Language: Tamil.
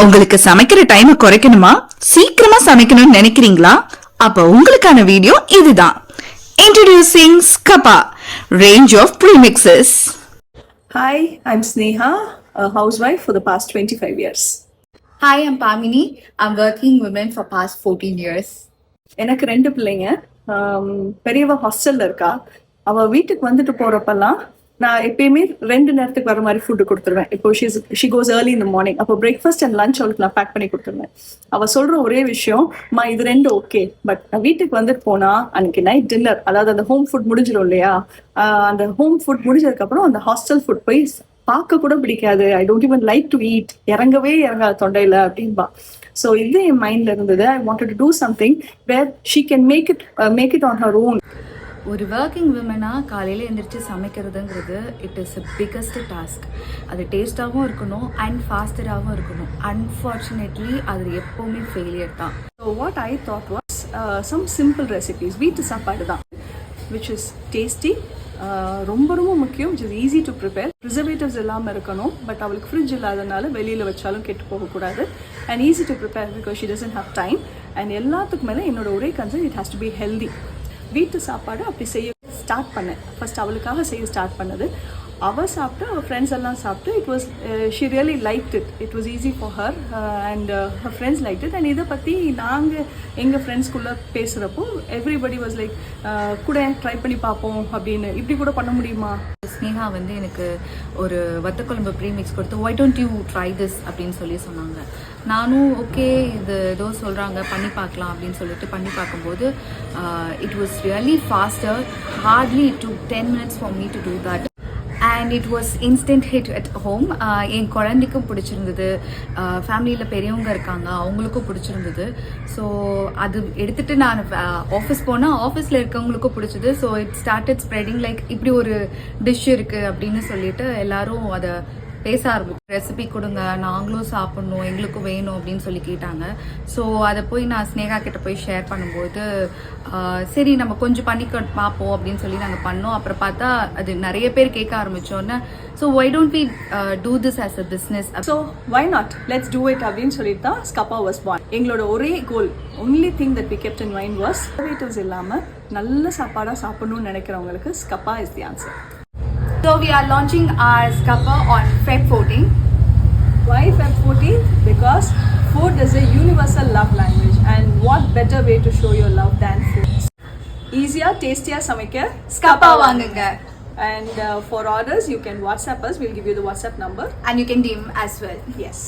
உங்களுக்கு சமைக்கிற டைமை குறைக்கணுமா, சீக்கிரமா சமைக்கணும்னு நினைக்கிறீங்களா? அப்ப உங்களுக்கான வீடியோ இதுதான். Introducing Scapa, range of premixes. Hi, I'm Sneha, a housewife for the past 25 years. Hi, I'm Pamini. I'm working women for past 14 years. எனக்கு 2 பிள்ளைங்க. பெரியவ ஹாஸ்டல்ல இருக்கா. அவ வீட்டுக்கு வந்துட்டு போறப்பெல்லாம் நான் எப்பயுமே 2 நேரத்துக்கு வர மாதிரி ஃபுட்டு கொடுத்துருவேன். இப்போ she goes early in the morning. அப்போ பிரேக்ஃபாஸ்ட் அண்ட் லஞ்ச் அவளுக்கு நான் பேக் பண்ணி கொடுத்துருவேன். அவ சொல்ற ஒரே விஷயம், இது 2 ஓகே, பட் நான் வீட்டுக்கு வந்துட்டு போனா அன்னைக்கு நைட் டின்னர், அதாவது அந்த ஹோம் ஃபுட் முடிஞ்சிடும் இல்லையா, அந்த ஹோம் ஃபுட் முடிஞ்சதுக்கு அப்புறம் அந்த ஹாஸ்டல் ஃபுட் போய் பார்க்க கூட பிடிக்காது. I don't even like to eat, இறங்கவே இறங்காது தொண்டையில அப்படின்பா. ஸோ இது என் மைண்ட்ல இருந்தது. I wanted to do something where she can make it on her own. ஒரு ஒர்க்கிங் விமனாக காலையில் எழுந்திரிச்சு சமைக்கிறதுங்கிறது it is a biggest task. அது டேஸ்டாகவும் இருக்கணும் அண்ட் ஃபாஸ்டராகவும் இருக்கணும். அன்ஃபார்ச்சுனேட்லி அது எப்போவுமே ஃபெயிலியர் தான். So what I thought was some simple recipes. வீட்டு சாப்பாடு தான், விச் இஸ் டேஸ்டி, ரொம்ப ரொம்ப முக்கியம், which is easy to prepare. Preservatives இல்லாமல் இருக்கணும், பட் அவளுக்கு ஃப்ரிட்ஜ் இல்லாதனால வெளியில் வச்சாலும் கெட்டு போகக்கூடாது. And easy to prepare because she doesn't have time. And எல்லாத்துக்கு மேலே என்னோட ஒரே concern, it has to be healthy. வீட்டு சாப்பாடு அப்படி செய்ய ஸ்டார்ட் பண்ணேன். ஃபர்ஸ்ட் அவளுக்காக செய்ய ஸ்டார்ட் பண்ணது. அவள் சாப்பிட்டு, அவள் ஃப்ரெண்ட்ஸ் எல்லாம் சாப்பிட்டு, it was she really like it. It was easy for her and her friends like it. And இதை பற்றி நாங்கள் எங்கள் ஃப்ரெண்ட்ஸ்குள்ளே பேசுகிறப்போ எவ்ரிபடி வாஸ் லைக், கூட ட்ரை பண்ணி பார்ப்போம் அப்படின்னு, இப்படி கூட பண்ண முடியுமா. ஸ்னேகா வந்து எனக்கு ஒரு வத்தக்குழம்பு ப்ரீமிக்ஸ் கொடுத்து why don't you try this அப்படின்னு சொன்னாங்க. நானும் ஓகே, இது ஏதோ சொல்கிறாங்க பண்ணி பார்க்கலாம் அப்படின்னு சொல்லிட்டு பண்ணி பார்க்கும்போது it was really faster. Hardly it took 10 minutes for me to do that. And it was instant hit at home. என் குழந்தைக்கும் பிடிச்சிருந்தது, ஃபேமிலியில் பெரியவங்க இருக்காங்க அவங்களுக்கும் பிடிச்சிருந்தது. ஸோ அது எடுத்துகிட்டு நான் ஆஃபீஸ் போனால் ஆஃபீஸில் இருக்கவங்களுக்கும் பிடிச்சது. So it started spreading like இப்படி ஒரு டிஷ் இருக்குது அப்படின்னு சொல்லிட்டு எல்லாரும் அதை பேச ஆரம்பிச்சு, ரெசிபி கொடுங்க, நாங்களும் சாப்பிட்ணும், எங்களுக்கும் வேணும் அப்படின்னு சொல்லி கேட்டாங்க. ஸோ அதை போய் நான் ஸ்னேகா கிட்ட போய் ஷேர் பண்ணும்போது சரி நம்ம கொஞ்சம் பண்ணி பார்ப்போம் அப்படின்னு சொல்லி நாங்கள் பண்ணோம். அப்புறம் பார்த்தா அது நிறைய பேர் கேட்க ஆரம்பிச்சோன்னே, so why don't we do this as a business. So why not, let's do it அப்படின்னு சொல்லிட்டு தான் ஸ்கப்பா வாஸ் பார்ன். எங்களோட ஒரே goal, only thing that we kept in mind was preservatives இல்லாமல் நல்ல சாப்பாடாக சாப்பிடணும்னு நினைக்கிறவங்களுக்கு ஸ்கப்பா is the answer. So we are launching our Scapa on Feb 14. Why Feb 14th? Because food is a universal love language, and what better way to show your love than food? Easier, tastier samikka Scapa vaangunga. And for orders you can WhatsApp us. We'll give you the WhatsApp number. And you can DM as well. Yes.